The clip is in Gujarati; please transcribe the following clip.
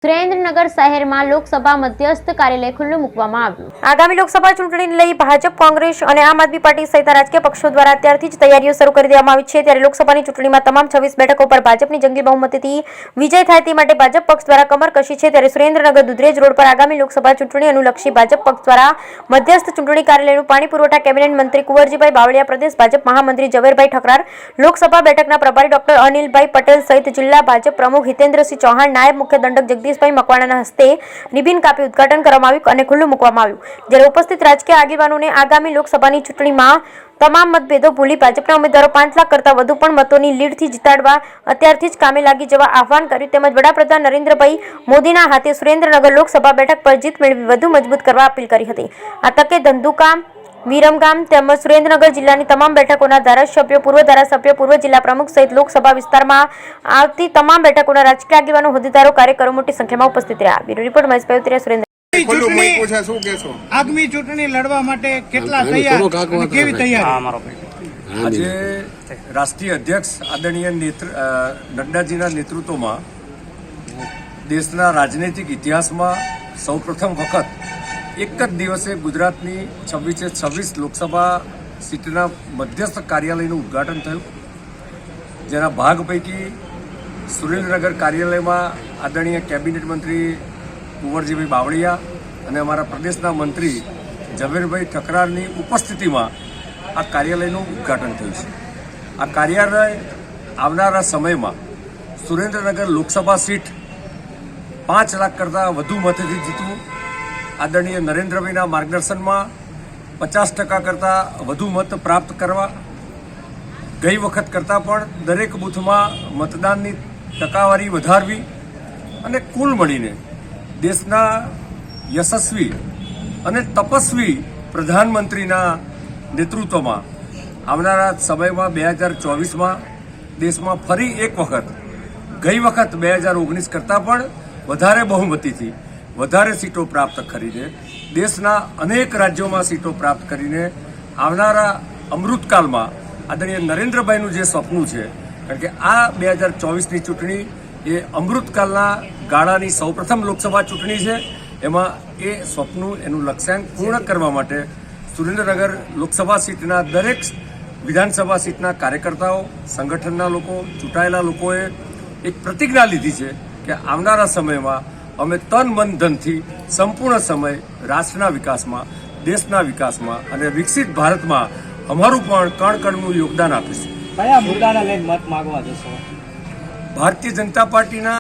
સુરેન્દ્રનગર શહેરમાં લોકસભા મધ્યસ્થ કાર્યાલય ખુલ્લું મૂકવામાં આવ્યું। આગામી લોકસભા ચૂંટણીને લઈ ભાજપ, કોંગ્રેસ અને આમ આદમી પાર્ટી સહિત રાજકીય પક્ષો દ્વારા અત્યારથી જ તૈયારીઓ શરૂ કરી દેવામાં આવી છે। ત્યારે લોકસભાની ચૂંટણીમાં તમામ 26 બેઠકો પર ભાજપની જંગી બહુમતીથી વિજય થાય તે માટે ભાજપ પક્ષ દ્વારા કમર કસી છે। ત્યારે સુરેન્દ્રનગર દુધરેજ રોડ પર આગામી લોકસભા ચૂંટણી અનુલક્ષી ભાજપ પક્ષ દ્વારા મધ્યસ્થ ચૂંટણી કાર્યાલયનું પાણી પુરવઠા કેબિનેટ મંત્રી કુંવરજીભાઈ બાવળિયા, પ્રદેશ ભાજપ મહામંત્રી ઝવેરભાઈ ઠકરાર, લોકસભા બેઠકના પ્રભારી ડોક્ટર અનિલભાઈ પટેલ સહિત જિલ્લા ભાજપ પ્રમુખ હિતેન્દ્રસિંહ ચૌહાણ, નાયબ મુખ્ય દંડક જગદીશભાઈ મકવાણાના હસ્તે રિબિન કાપી ઉદ્ઘાટન કરવામાં આવ્યું અને ખુલ્લું મૂકવામાં આવ્યું। જ્યારે ઉપસ્થિત રાજકીય આગેવાનોને આગામી લોકસભાની ચૂંટણીમાં તમામ મતભેદો ભૂલી ભાજપના ઉમેદવારો 5 લાખ કરતાં વધુ પણ મતોની લીડથી જીતાડવા અત્યારથી જ કામે લાગી જવા આહવાન કર્યું। તેમજ વડાપ્રધાન નરેન્દ્રભાઈ મોદીના હાથે સુરેન્દ્રનગર લોકસભા બેઠક પર જીત મેળવી વધુ મજબૂત કરવા અપીલ કરી હતી। આ તકે ધંધુકા, વિરમગામ તેમજ સુરેન્દ્રનગર જિલ્લાની તમામ બેઠકોના ધારાસભ્યો, પૂર્વ ધારાસભ્યો, પૂર્વ જિલ્લા પ્રમુખ સહિત લોકસભા વિસ્તારમાં આવતી તમામ બેઠકોના રાજકીય આગેવાનો, હોદ્દેદારો, કાર્યકરો મોટી સંખ્યામાં ઉપસ્થિત રહ્યા। Bureau report Mahesh Payotriya, Surendra. આગામી ચૂંટણી લડવા માટે કેટલા તૈયાર અને કેવી તૈયારી? આજે રાષ્ટ્રીય અધ્યક્ષ આદરણીય નડ્ડાજીના નેતૃત્વમાં દેશના રાજનૈતિક ઇતિહાસમાં સૌપ્રથમ વખત એક જ દિવસે ગુજરાતની 26 લોકસભા સીટના મધ્યસ્થ કાર્યાલયનું ઉદ્ઘાટન થયું, જેના ભાગ પૈકી સુરેન્દ્રનગર કાર્યાલયમાં આદરણીય કેબિનેટ મંત્રી કુંવરજીભાઈ બાવળિયા અને અમારા પ્રદેશના મંત્રી ઝવેરભાઈ ઠકરારની ઉપસ્થિતિમાં આ કાર્યાલયનું ઉદ્ઘાટન થયું છે। આ કાર્યાલય આવનારા સમયમાં સુરેન્દ્રનગર લોકસભા સીટ 5 લાખ કરતાં વધુ મતથી જીતવું, આદરણીય નરેન્દ્રભાઈના માર્ગદર્શનમાં 50% કરતાં વધુ મત પ્રાપ્ત કરવા, ગઈ વખત કરતાં પણ દરેક બૂથમાં મતદાનની ટકાવારી વધારવી અને કુલ મળીને દેશના યશસ્વી અને તપસ્વી પ્રધાનમંત્રીના નેતૃત્વમાં આવનારા સમયમાં 2024માં દેશમાં ફરી એક વખત ગઈ વખત 2019 કરતાં પણ વધારે બહુમતીથી વધારે સીટો પ્રાપ્ત કરીને દેશના અનેક રાજ્યોમાં સીટો પ્રાપ્ત કરીને આવનારા અમૃતકાળમાં આદરણીય નરેન્દ્રભાઈનું જે સપનું છે, કારણ કે આ 2024ની ચૂંટણી એ અમૃતકાળના ગાળાની સૌપ્રથમ લોકસભા ચૂંટણી છે। એમાં એ સ્વપ્નું, એનું લક્ષ્યાંક પૂર્ણ કરવા માટે સુરેન્દ્રનગર લોકસભા સીટના દરેક વિધાનસભા સીટના કાર્યકર્તાઓ, સંગઠનના લોકો, ચૂંટાયેલા લોકોએ એક પ્રતિજ્ઞા લીધી છે કે આવનારા સમયમાં અમે તન, મન, ધનથી સંપૂર્ણ સમય રાષ્ટ્રના વિકાસમાં, દેશના વિકાસમાં અને વિકસિત ભારતમાં અમારું પણ કણ-કણનું યોગદાન આપીશું। કયા મુદ્દાને લઈને મત માંગવા જશો? ભારતીય જનતા પાર્ટીના